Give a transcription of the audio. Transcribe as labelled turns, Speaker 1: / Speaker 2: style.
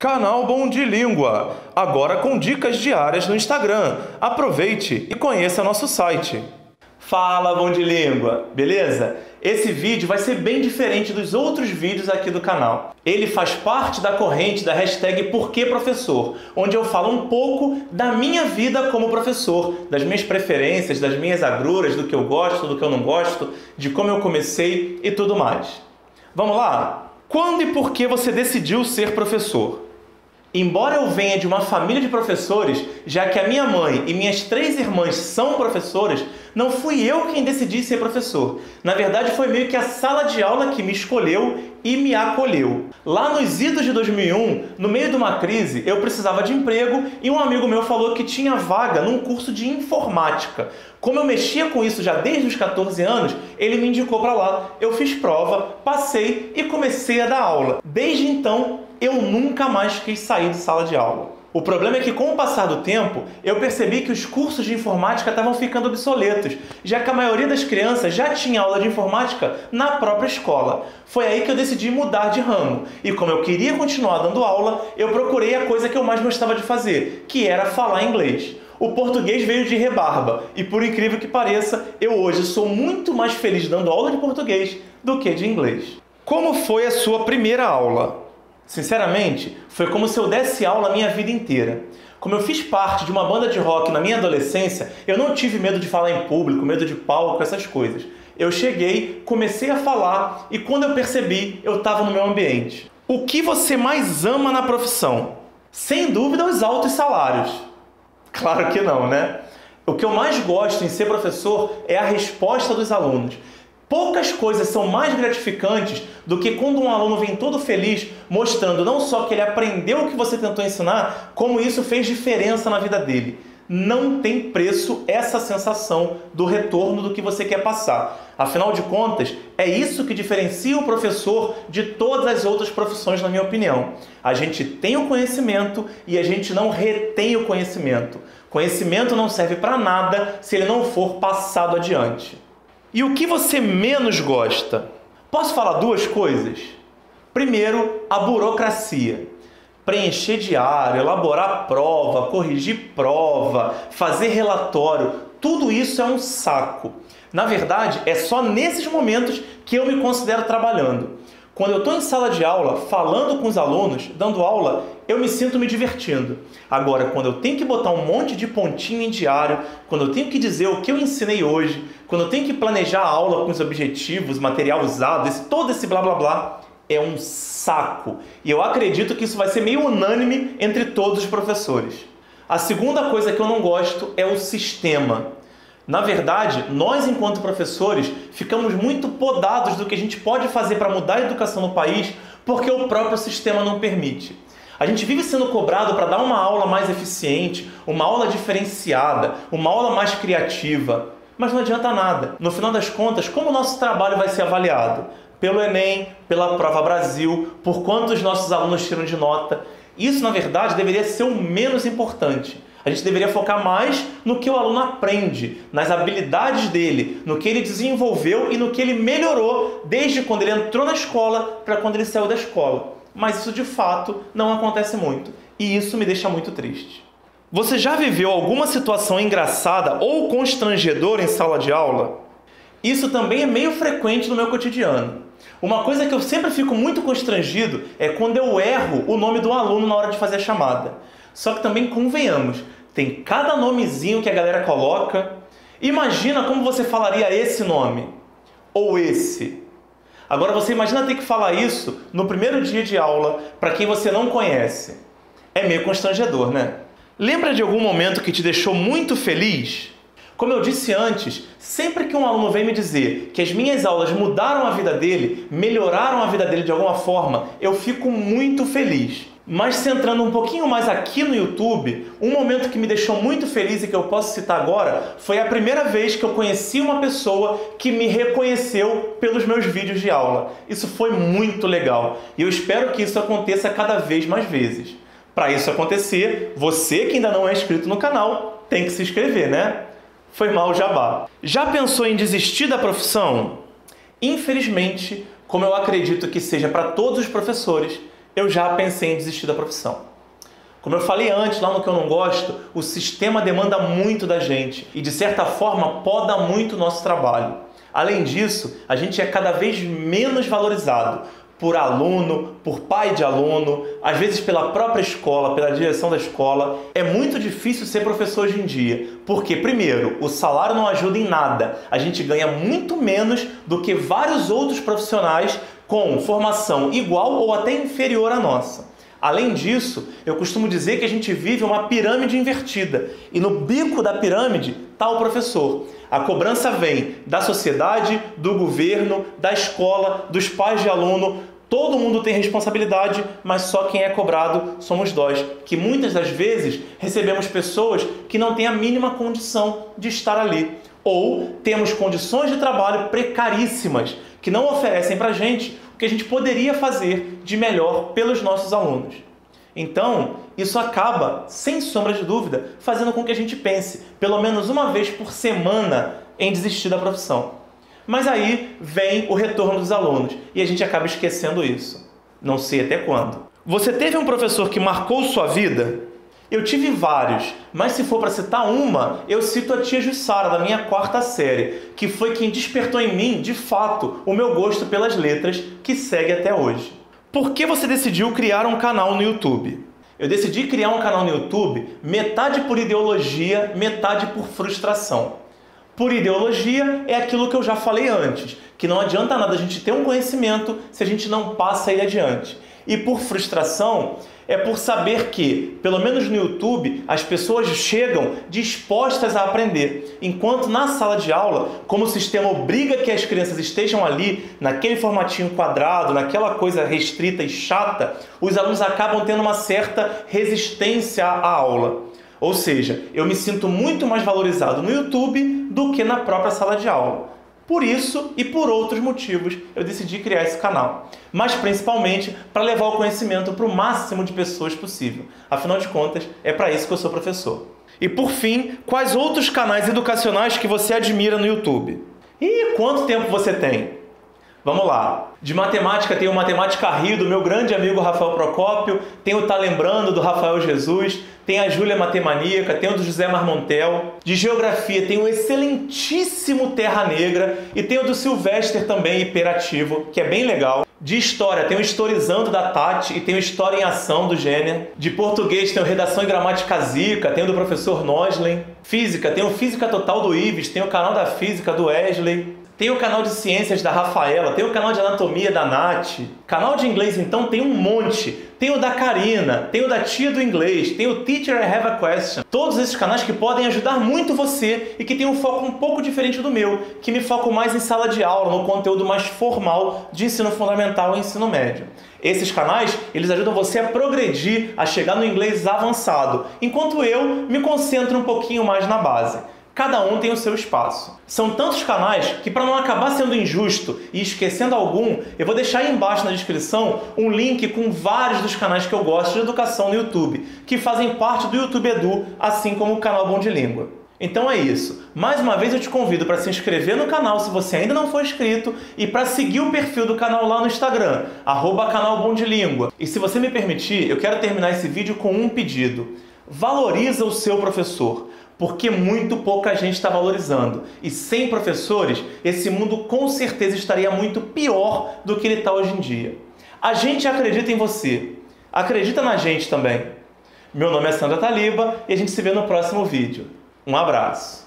Speaker 1: Canal Bom de Língua, agora com dicas diárias no Instagram. Aproveite e conheça nosso site. Fala, Bom de Língua, beleza? Esse vídeo vai ser bem diferente dos outros vídeos aqui do canal. Ele faz parte da corrente da hashtag #PorquêProfessor, onde eu falo um pouco da minha vida como professor, das minhas preferências, das minhas agruras, do que eu gosto, do que eu não gosto, de como eu comecei e tudo mais. Vamos lá? Quando e por que você decidiu ser professor? Embora eu venha de uma família de professores, já que a minha mãe e minhas 3 irmãs são professoras, não fui eu quem decidi ser professor. Na verdade, foi meio que a sala de aula que me escolheu e me acolheu. Lá nos idos de 2001, no meio de uma crise, eu precisava de emprego e um amigo meu falou que tinha vaga num curso de informática. Como eu mexia com isso já desde os 14 anos, ele me indicou para lá. Eu fiz prova, passei e comecei a dar aula. Desde então, eu nunca mais quis sair de sala de aula. O problema é que, com o passar do tempo, eu percebi que os cursos de informática estavam ficando obsoletos, já que a maioria das crianças já tinha aula de informática na própria escola. Foi aí que eu decidi mudar de ramo. E como eu queria continuar dando aula, eu procurei a coisa que eu mais gostava de fazer, que era falar inglês. O português veio de rebarba, e por incrível que pareça, eu hoje sou muito mais feliz dando aula de português do que de inglês. Como foi a sua primeira aula? Sinceramente, foi como se eu desse aula a minha vida inteira. Como eu fiz parte de uma banda de rock na minha adolescência, eu não tive medo de falar em público, medo de palco, essas coisas. Eu cheguei, comecei a falar e quando eu percebi, eu estava no meu ambiente. O que você mais ama na profissão? Sem dúvida, os altos salários. Claro que não, né? O que eu mais gosto em ser professor é a resposta dos alunos. Poucas coisas são mais gratificantes do que quando um aluno vem todo feliz, mostrando não só que ele aprendeu o que você tentou ensinar, como isso fez diferença na vida dele. Não tem preço essa sensação do retorno do que você quer passar. Afinal de contas, é isso que diferencia o professor de todas as outras profissões, na minha opinião. A gente tem o conhecimento e a gente não retém o conhecimento. Conhecimento não serve para nada se ele não for passado adiante. E o que você menos gosta? Posso falar 2 coisas? Primeiro, a burocracia. Preencher diário, elaborar prova, corrigir prova, fazer relatório, tudo isso é um saco. Na verdade, é só nesses momentos que eu me considero trabalhando. Quando eu estou em sala de aula, falando com os alunos, dando aula, eu me sinto me divertindo. Agora, quando eu tenho que botar um monte de pontinho em diário, quando eu tenho que dizer o que eu ensinei hoje, quando eu tenho que planejar a aula com os objetivos, material usado, todo esse blá blá blá, é um saco. E eu acredito que isso vai ser meio unânime entre todos os professores. A segunda coisa que eu não gosto é o sistema. Na verdade, nós, enquanto professores, ficamos muito podados do que a gente pode fazer para mudar a educação no país porque o próprio sistema não permite. A gente vive sendo cobrado para dar uma aula mais eficiente, uma aula diferenciada, uma aula mais criativa, mas não adianta nada. No final das contas, como o nosso trabalho vai ser avaliado? Pelo Enem, pela Prova Brasil, por quantos nossos alunos tiram de nota. Isso, na verdade, deveria ser o menos importante. A gente deveria focar mais no que o aluno aprende, nas habilidades dele, no que ele desenvolveu e no que ele melhorou desde quando ele entrou na escola para quando ele saiu da escola. Mas isso, de fato, não acontece muito. E isso me deixa muito triste. Você já viveu alguma situação engraçada ou constrangedora em sala de aula? Isso também é meio frequente no meu cotidiano. Uma coisa que eu sempre fico muito constrangido é quando eu erro o nome do aluno na hora de fazer a chamada. Só que também, convenhamos, tem cada nomezinho que a galera coloca. Imagina como você falaria esse nome, ou esse. Agora você imagina ter que falar isso no primeiro dia de aula para quem você não conhece. É meio constrangedor, né? Lembra de algum momento que te deixou muito feliz? Como eu disse antes, sempre que um aluno vem me dizer que as minhas aulas mudaram a vida dele, melhoraram a vida dele de alguma forma, eu fico muito feliz. Mas centrando um pouquinho mais aqui no YouTube, um momento que me deixou muito feliz e que eu posso citar agora foi a primeira vez que eu conheci uma pessoa que me reconheceu pelos meus vídeos de aula. Isso foi muito legal e eu espero que isso aconteça cada vez mais vezes. Para isso acontecer, você que ainda não é inscrito no canal tem que se inscrever, né? Foi mal o jabá. Já pensou em desistir da profissão? Infelizmente, como eu acredito que seja para todos os professores, eu já pensei em desistir da profissão. Como eu falei antes, lá no Que Eu Não Gosto, o sistema demanda muito da gente e, de certa forma, poda muito o nosso trabalho. Além disso, a gente é cada vez menos valorizado por aluno, por pai de aluno, às vezes pela própria escola, pela direção da escola. É muito difícil ser professor hoje em dia, porque, primeiro, o salário não ajuda em nada. A gente ganha muito menos do que vários outros profissionais com formação igual ou até inferior à nossa. Além disso, eu costumo dizer que a gente vive uma pirâmide invertida e no bico da pirâmide está o professor. A cobrança vem da sociedade, do governo, da escola, dos pais de aluno. Todo mundo tem responsabilidade, mas só quem é cobrado somos nós, que muitas das vezes recebemos pessoas que não têm a mínima condição de estar ali. Ou temos condições de trabalho precaríssimas, que não oferecem para a gente o que a gente poderia fazer de melhor pelos nossos alunos. Então, isso acaba, sem sombra de dúvida, fazendo com que a gente pense, pelo menos uma vez por semana, em desistir da profissão. Mas aí vem o retorno dos alunos e a gente acaba esquecendo isso. Não sei até quando. Você teve um professor que marcou sua vida? Eu tive vários, mas se for para citar uma, eu cito a tia Jussara, da minha 4ª série, que foi quem despertou em mim, de fato, o meu gosto pelas letras, que segue até hoje. Por que você decidiu criar um canal no YouTube? Eu decidi criar um canal no YouTube metade por ideologia, metade por frustração. Por ideologia é aquilo que eu já falei antes, que não adianta nada a gente ter um conhecimento se a gente não passa ele adiante. E por frustração é por saber que, pelo menos no YouTube, as pessoas chegam dispostas a aprender, enquanto na sala de aula, como o sistema obriga que as crianças estejam ali, naquele formatinho quadrado, naquela coisa restrita e chata, os alunos acabam tendo uma certa resistência à aula. Ou seja, eu me sinto muito mais valorizado no YouTube do que na própria sala de aula. Por isso e por outros motivos eu decidi criar esse canal, mas principalmente para levar o conhecimento para o máximo de pessoas possível. Afinal de contas, é para isso que eu sou professor. E por fim, quais outros canais educacionais que você admira no YouTube? E quanto tempo você tem? Vamos lá. De matemática tem o Matemática Rio, do meu grande amigo Rafael Procópio, tem o Tá Lembrando, do Rafael Jesus, tem a Júlia Matemaníaca, tem o do José Marmontel. De Geografia tem o excelentíssimo Terra Negra e tem o do Silvestre também, Hiperativo, que é bem legal. De História tem o Historizando, da Tati, e tem o História em Ação, do Gêner. De Português tem o Redação e Gramática Zica, tem o do professor Noslen. Física tem o Física Total, do Ives, tem o canal da Física, do Wesley. Tem o canal de ciências da Rafaela, tem o canal de anatomia da Nath. Canal de inglês, então, tem um monte. Tem o da Karina, tem o da tia do inglês, tem o Teacher I Have a Question. Todos esses canais que podem ajudar muito você e que tem um foco um pouco diferente do meu, que me foco mais em sala de aula, no conteúdo mais formal de ensino fundamental e ensino médio. Esses canais, eles ajudam você a progredir, a chegar no inglês avançado, enquanto eu me concentro um pouquinho mais na base. Cada um tem o seu espaço. São tantos canais que, para não acabar sendo injusto e esquecendo algum, eu vou deixar aí embaixo na descrição um link com vários dos canais que eu gosto de educação no YouTube, que fazem parte do YouTube Edu, assim como o canal Bom de Língua. Então é isso. Mais uma vez eu te convido para se inscrever no canal se você ainda não for inscrito e para seguir o perfil do canal lá no Instagram, @canal Bom de Língua. E se você me permitir, eu quero terminar esse vídeo com um pedido. Valoriza o seu professor, porque muito pouca gente está valorizando. E sem professores, esse mundo com certeza estaria muito pior do que ele está hoje em dia. A gente acredita em você. Acredita na gente também. Meu nome é Sandra Taliba e a gente se vê no próximo vídeo. Um abraço.